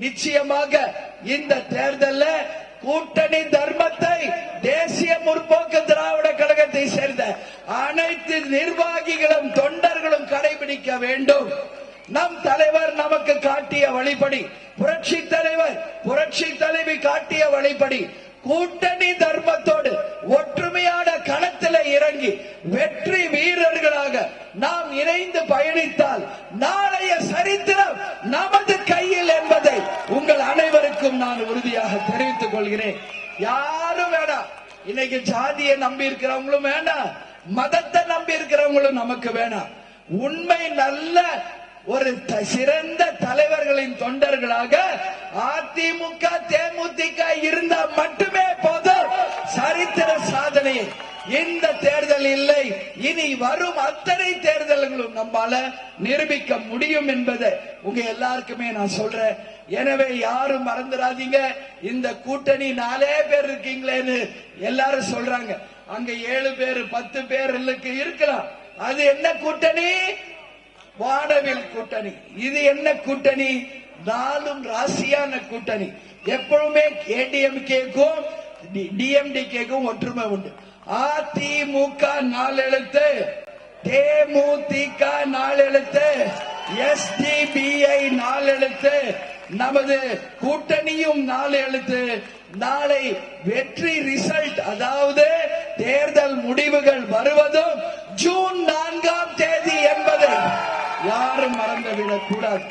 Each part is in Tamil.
நிச்சயமாக இந்த தேர்தலில் கூட்டணி தர்மத்தை தேசிய முற்போக்கு திராவிட கழகத்தை சேர்ந்த அனைத்து நிர்வாகிகளும் தொண்டர்களும் கடைபிடிக்க வேண்டும். நம் தலைவர் நமக்கு காட்டிய வழிபடி, புரட்சி தலைவர் புரட்சி தலைவி காட்டிய வழிபடி கூட்டணி தர்மத்தோடு ஒற்றுமையான களத்தில் இறங்கி வெற்றி வீரர்களாக நாம் இணைந்து பயணித்தால் நாளைய சரித்திரம் நமது கையில் என்பதை உங்கள் அனைவருக்கும் நான் உறுதியாக தெரிவித்துக் கொள்கிறேன். யாரும் வேண்டாம், இன்னைக்கு ஜாதியை நம்பி இருக்கிறவங்களும் வேண்டாம், மதத்தை நம்பி இருக்கிறவங்களும் நமக்கு வேண்டாம். உண்மை நல்ல ஒரு சிறந்த தலைவர்களின் தொண்டர்களாக அதிமுக தேமுதிக இருந்தால் மட்டுமே போதும். சரித்திர சாதனையை இந்த தேர்தல் இல்லை, இனி வரும் அத்தனை தேர்தல்களும் நம்மால நிரூபிக்க முடியும் என்பதை உங்க எல்லாருக்குமே நான் சொல்றேன். எனவே யாரும் மறந்துடாதீங்க, இந்த கூட்டணி 4 பேர் இருக்கீங்களேன்னு எல்லாரும் சொல்றாங்க. அங்க 7 பேர் 10 பேர் இருக்கலாம். அது என்ன கூட்டணி? வானவில் கூட்டணி. இது என்ன கூட்டணி? 4 ராசியான கூட்டணி. எப்பவுமே ஏடிஎம்கேக்கும் டிஎம்டிகேக்கும் ஒற்றுமை உண்டு. அதிமுக 4 எழுத்து, தேமுதிக 4 எழுத்து, எஸ்டிபிஐ 4 எழுத்து, நமது கூட்டணியும் 4 எழுத்து. நாளை வெற்றி ரிசல்ட், அதாவது தேர்தல் முடிவுகள் வருவதும் ஜூன் 4ஆம் தேதி என்பதை யாரும் மறந்துவிடக் கூடாது.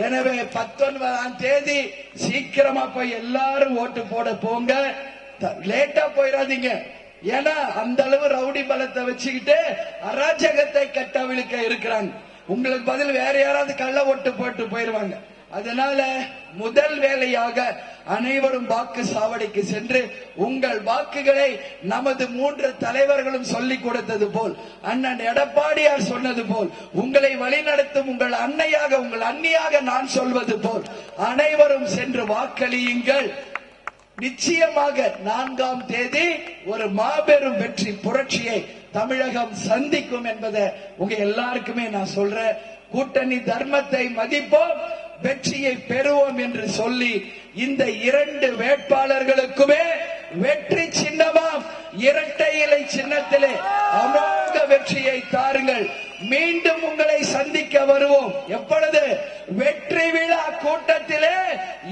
எனவே 19ஆம் தேதி சீக்கிரமா போய் எல்லாரும் ஓட்டு போட போங்க, லேட்டா போயிடாதீங்க. ஏன்னா அந்த அளவு ரவுடி பலத்தை வச்சுக்கிட்டு அராஜகத்தை கட்டவிழ்க்க இருக்கிறாங்க. உங்களுக்கு பதில் வேற யாராவது கள்ள ஓட்டு போட்டு போயிருவாங்க. அதனால முதல் வேலையாக அனைவரும் வாக்கு சாவடிக்கு சென்று உங்கள் வாக்குகளை நமது 3 தலைவர்களும் சொல்லிக் கொடுத்தது போல், அண்ணன் எடப்பாடியார் சொன்னது போல், உங்களை வழிநடத்தும் உங்கள் அன்னையாக உங்கள் அண்ணியாக நான் சொல்வது போல் அனைவரும் சென்று வாக்களியுங்கள். நிச்சயமாக 4ஆம் தேதி ஒரு மாபெரும் வெற்றி புரட்சியை தமிழகம் சந்திக்கும் என்பதை உங்க எல்லாருக்குமே நான் சொல்றேன். கூட்டணி தர்மத்தை மதிப்போம், வெற்றியை பெறுவோம் என்று சொல்லி இந்த 2 வேட்பாளர்களுக்குமே வெற்றி சின்னமாம் இரட்டை இலை சின்னத்திலே அமோக வெற்றியை தாருங்கள். மீண்டும் உங்களை சந்திக்க வருவோம். எப்பொழுது? வெற்றி விழா கூட்டத்திலே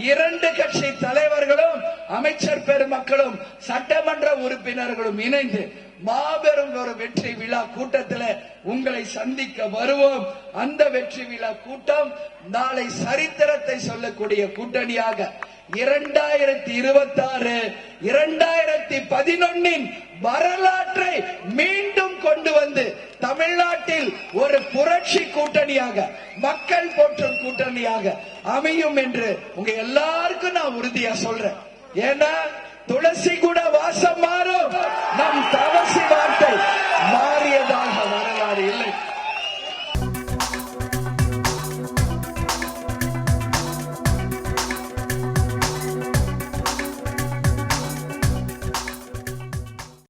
2 கட்சி தலைவர்களும் அமைச்சர் பெருமக்களும் சட்டமன்ற உறுப்பினர்களும் இணைந்து மாபெரும் ஒரு வெற்றி விழா கூட்டத்தில் உங்களை சந்திக்க வருவோம். அந்த வெற்றி விழா கூட்டம் நாளை சரித்திரத்தை சொல்லக்கூடிய கூட்டணியாக 2026 2011 வரலாற்றை மீண்டும் கொண்டு வந்து தமிழ்நாட்டில் ஒரு புரட்சி கூட்டணியாக, மக்கள் போற்றும் கூட்டணியாக அமையும் என்று உங்க எல்லாருக்கும் நான் உறுதியா சொல்றேன். ஏன்னா துளசி கூட வாசம் மாறும், நம் தவசி வார்த்தை